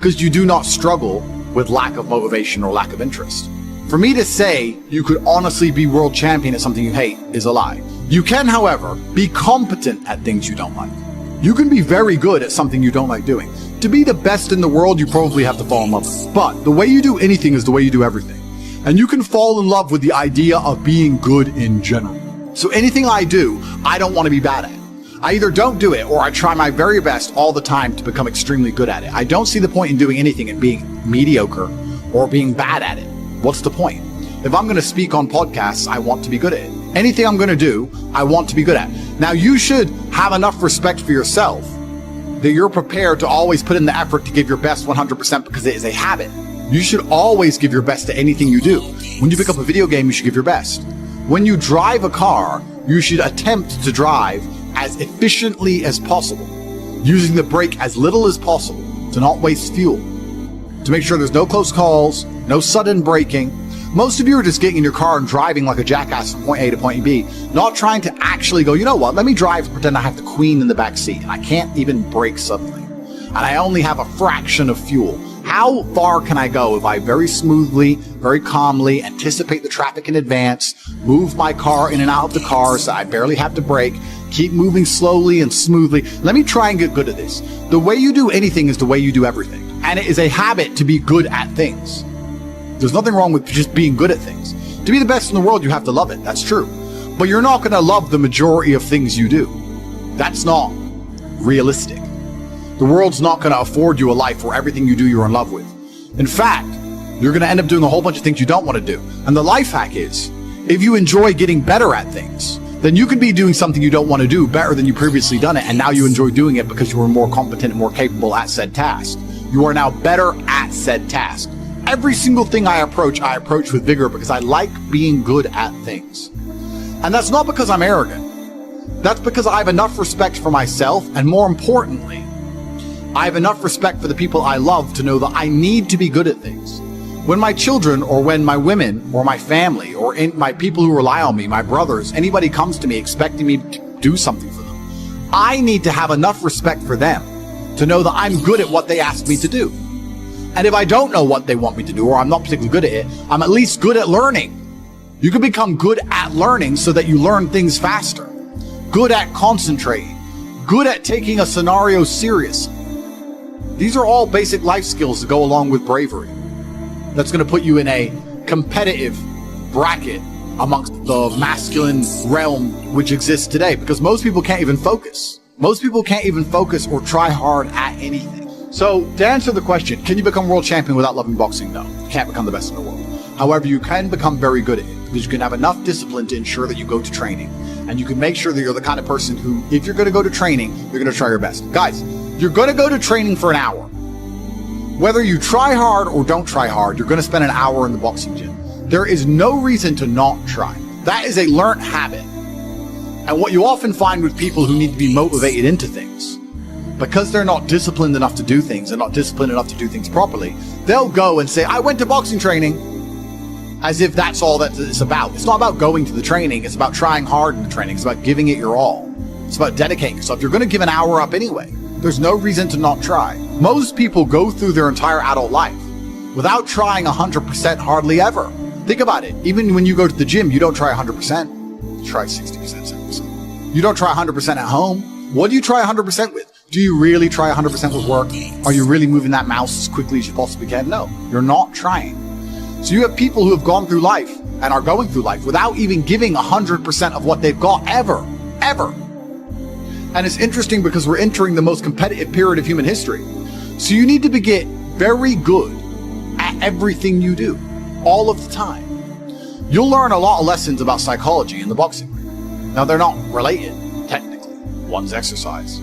because you do not struggle with lack of motivation or lack of interest. For me to say you could honestly be world champion at something you hate is a lie. You can, however, be competent at things you don't like. You can be very good at something you don't like doing. To be the best in the world, you probably have to fall in love with it. But the way you do anything is the way you do everything. And you can fall in love with the idea of being good in general. So anything I do, I don't want to be bad at. I either don't do it or I try my very best all the time to become extremely good at it. I don't see the point in doing anything and being mediocre or being bad at it. What's the point? If I'm going to speak on podcasts, I want to be good at it. Anything I'm going to do, I want to be good at. Now, you should have enough respect for yourself that you're prepared to always put in the effort to give your best 100% because it is a habit. You should always give your best to anything you do. When you pick up a video game, you should give your best. When you drive a car, you should attempt to drive as efficiently as possible, using the brake as little as possible to not waste fuel, to make sure there's no close calls, no sudden braking. Most of you are just getting in your car and driving like a jackass from point A to point B, not trying to actually go, you know what, let me drive and pretend I have the queen in the back seat and I can't even brake suddenly. And I only have a fraction of fuel. How far can I go if I very smoothly, very calmly anticipate the traffic in advance, move my car in and out of the car so I barely have to brake, keep moving slowly and smoothly. Let me try and get good at this. The way you do anything is the way you do everything. And it is a habit to be good at things. There's nothing wrong with just being good at things. To be the best in the world, you have to love it. That's true. But you're not going to love the majority of things you do. That's not realistic. The world's not going to afford you a life where everything you do you're in love with. In fact, you're going to end up doing a whole bunch of things you don't want to do. And the life hack is, if you enjoy getting better at things, then you can be doing something you don't want to do better than you previously done it, and now you enjoy doing it because you were more competent and more capable at said task. You are now better at said task. Every single thing I approach with vigor because I like being good at things. And that's not because I'm arrogant. That's because I have enough respect for myself, and more importantly, I have enough respect for the people I love to know that I need to be good at things. When my children, or when my women, or my family, or my people who rely on me, my brothers, anybody comes to me expecting me to do something for them, I need to have enough respect for them to know that I'm good at what they ask me to do. And if I don't know what they want me to do, or I'm not particularly good at it, I'm at least good at learning. You can become good at learning so that you learn things faster. Good at concentrating. Good at taking a scenario seriously. These are all basic life skills that go along with bravery. That's going to put you in a competitive bracket amongst the masculine realm which exists today, because most people can't even focus. Most people can't even focus or try hard at anything. So, to answer the question, can you become world champion without loving boxing? No, you can't become the best in the world. However, you can become very good at it, because you can have enough discipline to ensure that you go to training. And you can make sure that you're the kind of person who, if you're going to go to training, you're going to try your best. Guys, you're going to go to training for an hour. Whether you try hard or don't try hard, you're going to spend an hour in the boxing gym. There is no reason to not try. That is a learned habit. And what you often find with people who need to be motivated into things, because they're not disciplined enough to do things and not disciplined enough to do things properly, they'll go and say, I went to boxing training, as if that's all that it's about. It's not about going to the training. It's about trying hard in the training. It's about giving it your all. It's about dedicating yourself. You're going to give an hour up anyway. There's no reason to not try. Most people go through their entire adult life without trying 100% hardly ever. Think about it. Even when you go to the gym, you don't try 100%. You try 60%, 70%. You don't try 100% at home. What do you try 100% with? Do you really try 100% with work? Are you really moving that mouse as quickly as you possibly can? No, you're not trying. So you have people who have gone through life and are going through life without even giving 100% of what they've got ever. And it's interesting because we're entering the most competitive period of human history. So you need to get very good at everything you do, all of the time. You'll learn a lot of lessons about psychology in the boxing ring. Now, they're not related, technically. One's exercise,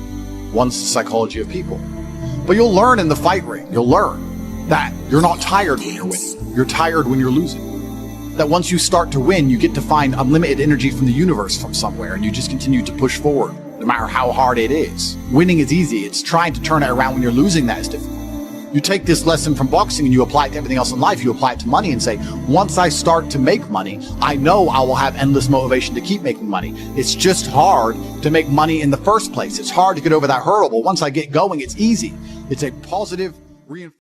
one's the psychology of people. But you'll learn in the fight ring, you'll learn that you're not tired when you're winning. You're tired when you're losing. That once you start to win, you get to find unlimited energy from the universe from somewhere, and you just continue to push forward, no matter how hard it is. Winning is easy. It's trying to turn it around when you're losing that is difficult. You take this lesson from boxing and you apply it to everything else in life. You apply it to money and say, once I start to make money, I know I will have endless motivation to keep making money. It's just hard to make money in the first place. It's hard to get over that hurdle, but once I get going, it's easy. It's a positive reinforcement.